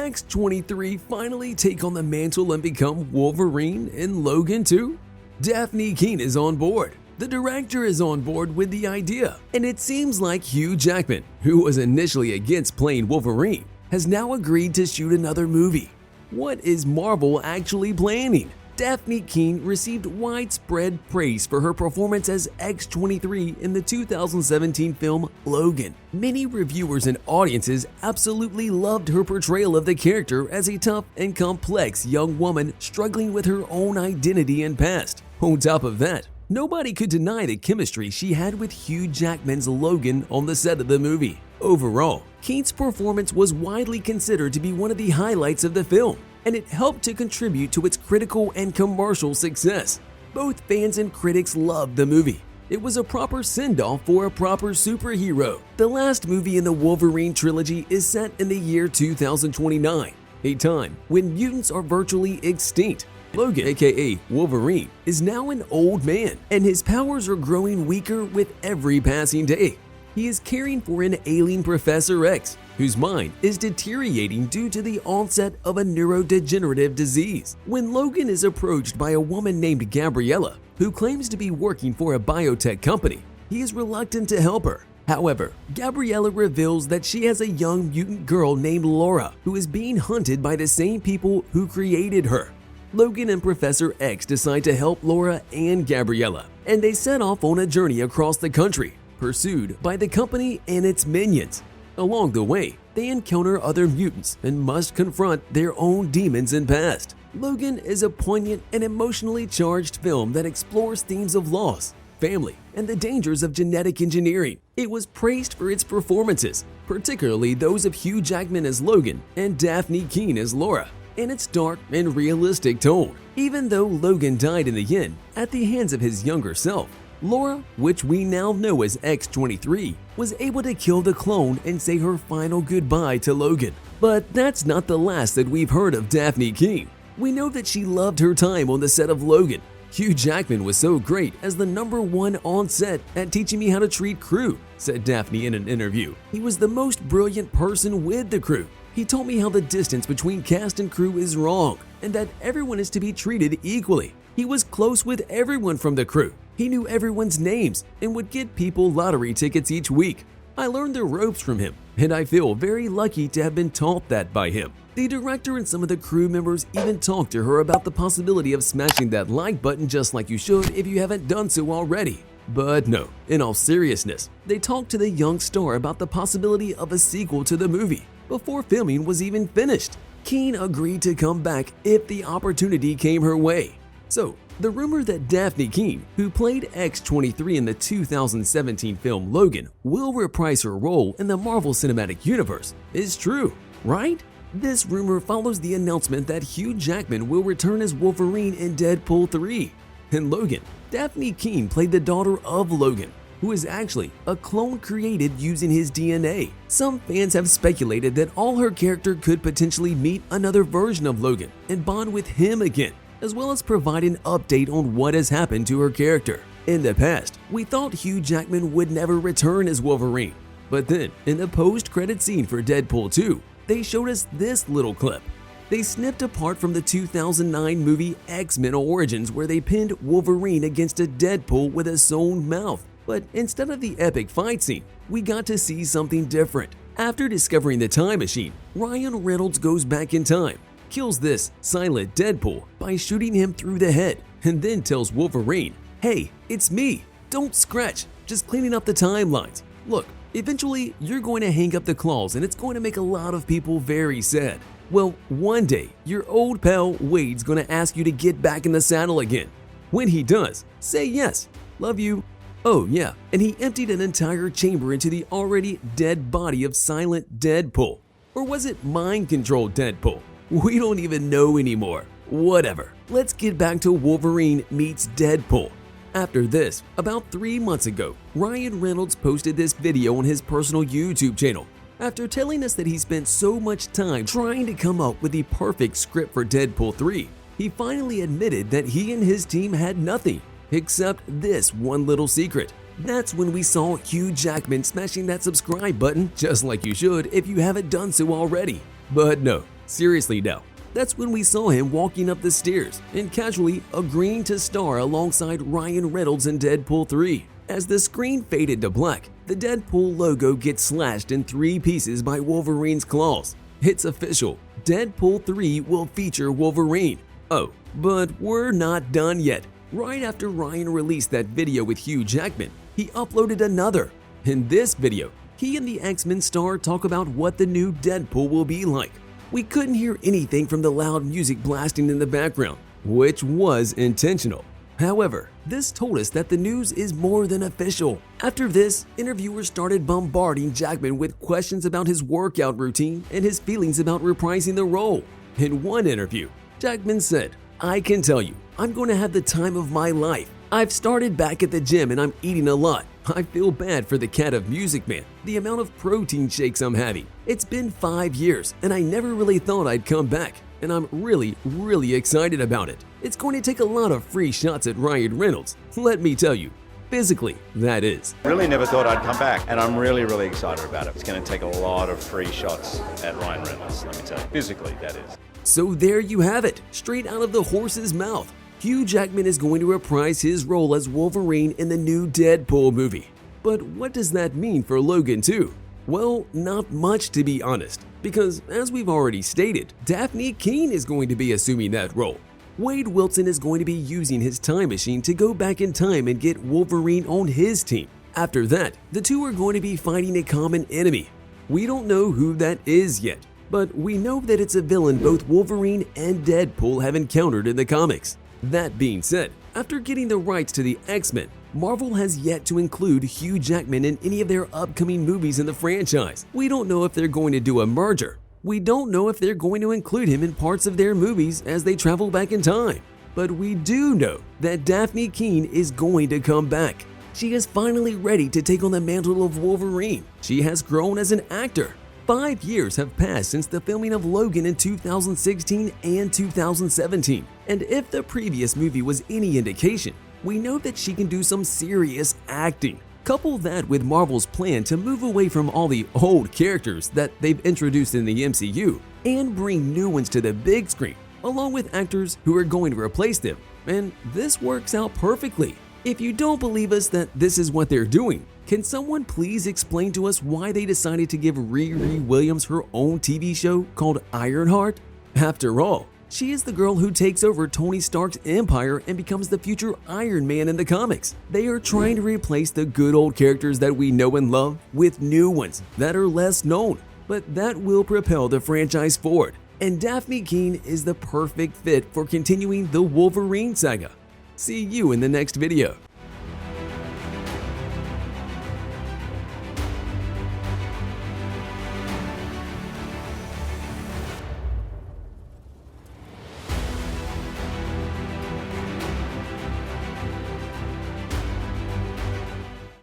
X-23 finally take on the mantle and become Wolverine in Logan 2? Daphne Keen is on board. The director is on board with the idea, and it seems like Hugh Jackman, who was initially against playing Wolverine, has now agreed to shoot another movie. What is Marvel actually planning? Daphne Keen received widespread praise for her performance as X-23 in the 2017 film Logan. Many reviewers and audiences absolutely loved her portrayal of the character as a tough and complex young woman struggling with her own identity and past. On top of that, nobody could deny the chemistry she had with Hugh Jackman's Logan on the set of the movie. Overall, Keen's performance was widely considered to be one of the highlights of the film, and it helped to contribute to its critical and commercial success. Both fans and critics loved the movie. It was a proper send-off for a proper superhero. The last movie in the Wolverine trilogy is set in the year 2029, a time when mutants are virtually extinct. Logan, aka Wolverine, is now an old man, and his powers are growing weaker with every passing day. He is caring for an ailing Professor X, whose mind is deteriorating due to the onset of a neurodegenerative disease. When Logan is approached by a woman named Gabriella, who claims to be working for a biotech company, he is reluctant to help her. However, Gabriella reveals that she has a young mutant girl named Laura, who is being hunted by the same people who created her. Logan and Professor X decide to help Laura and Gabriella, and they set off on a journey across the country, pursued by the company and its minions. Along the way, they encounter other mutants and must confront their own demons and past. Logan is a poignant and emotionally charged film that explores themes of loss, family, and the dangers of genetic engineering. It was praised for its performances, particularly those of Hugh Jackman as Logan and Daphne Keen as Laura, and its dark and realistic tone. Even though Logan died in the end at the hands of his younger self, Laura, which we now know as X-23, was able to kill the clone and say her final goodbye to Logan. But that's not the last that we've heard of Daphne Keen. We know that she loved her time on the set of Logan. Hugh Jackman was so great as the #1 on set at teaching me how to treat crew, said Daphne in an interview. He was the most brilliant person with the crew. He told me how the distance between cast and crew is wrong, and that everyone is to be treated equally. He was close with everyone from the crew. He knew everyone's names and would get people lottery tickets each week. I learned the ropes from him, and I feel very lucky to have been taught that by him. The director and some of the crew members even talked to her about the possibility of smashing that like button just like you should if you haven't done so already. But no, in all seriousness, they talked to the young star about the possibility of a sequel to the movie before filming was even finished. Keen agreed to come back if the opportunity came her way. So, the rumor that Daphne Keen, who played X-23 in the 2017 film Logan, will reprise her role in the Marvel Cinematic Universe is true, right? This rumor follows the announcement that Hugh Jackman will return as Wolverine in Deadpool 3. In Logan, Daphne Keen played the daughter of Logan, who is actually a clone created using his DNA. Some fans have speculated that her character could potentially meet another version of Logan and bond with him again, as well as provide an update on what has happened to her character. In the past, we thought Hugh Jackman would never return as Wolverine, but then in the post-credit scene for Deadpool 2, they showed us this little clip. They snipped a part from the 2009 movie X-Men Origins where they pinned Wolverine against a Deadpool with a sewn mouth. But instead of the epic fight scene, we got to see something different. After discovering the time machine, Ryan Reynolds goes back in time, kills this silent Deadpool by shooting him through the head, and then tells Wolverine, "Hey, it's me. Don't scratch, just cleaning up the timelines. Look, eventually you're going to hang up the claws and it's going to make a lot of people very sad. Well, one day, your old pal Wade's going to ask you to get back in the saddle again. When he does, say yes. Love you." Oh yeah, and he emptied an entire chamber into the already dead body of silent Deadpool. Or was it mind-controlled Deadpool? We don't even know anymore. Whatever. Let's get back to Wolverine meets Deadpool. After this, about 3 months ago, Ryan Reynolds posted this video on his personal YouTube channel. After telling us that he spent so much time trying to come up with the perfect script for Deadpool 3, he finally admitted that he and his team had nothing except this one little secret. That's when we saw Hugh Jackman smashing that subscribe button just like you should if you haven't done so already. But no, Seriously now. That's when we saw him walking up the stairs and casually agreeing to star alongside Ryan Reynolds in Deadpool 3. As the screen faded to black, the Deadpool logo gets slashed in 3 pieces by Wolverine's claws. It's official, Deadpool 3 will feature Wolverine. Oh, but we're not done yet. Right after Ryan released that video with Hugh Jackman, he uploaded another. In this video, he and the X-Men star talk about what the new Deadpool will be like. We couldn't hear anything from the loud music blasting in the background, which was intentional. However, this told us that the news is more than official. After this, interviewers started bombarding Jackman with questions about his workout routine and his feelings about reprising the role. In one interview, Jackman said, "I can tell you, I'm going to have the time of my life. I've started back at the gym and I'm eating a lot. I feel bad for the cat of Music Man, the amount of protein shakes I'm having. It's been 5 years and I never really thought I'd come back, and I'm really excited about it. It's going to take a lot of free shots at Ryan Reynolds, let me tell you. Physically, that is." Really never thought I'd come back, and I'm really excited about it. It's going to take a lot of free shots at Ryan Reynolds, let me tell you. Physically, that is. So there you have it, straight out of the horse's mouth. Hugh Jackman is going to reprise his role as Wolverine in the new Deadpool movie. But what does that mean for Logan 2? Well, not much to be honest, because as we've already stated, Daphne Keen is going to be assuming that role. Wade Wilson is going to be using his time machine to go back in time and get Wolverine on his team. After that, the two are going to be fighting a common enemy. We don't know who that is yet, but we know that it's a villain both Wolverine and Deadpool have encountered in the comics. That being said, after getting the rights to the X-Men, Marvel has yet to include Hugh Jackman in any of their upcoming movies in the franchise. We don't know if they're going to do a merger. We don't know if they're going to include him in parts of their movies as they travel back in time. But we do know that Daphne Keen is going to come back. She is finally ready to take on the mantle of Wolverine. She has grown as an actor. 5 years have passed since the filming of Logan in 2016 and 2017, and if the previous movie was any indication, we know that she can do some serious acting. Couple that with Marvel's plan to move away from all the old characters that they've introduced in the MCU and bring new ones to the big screen, along with actors who are going to replace them, and this works out perfectly. If you don't believe us that this is what they're doing, can someone please explain to us why they decided to give Riri Williams her own TV show called Ironheart? After all, she is the girl who takes over Tony Stark's empire and becomes the future Iron Man in the comics. They are trying to replace the good old characters that we know and love with new ones that are less known, but that will propel the franchise forward. And Daphne Keen is the perfect fit for continuing the Wolverine saga. See you in the next video.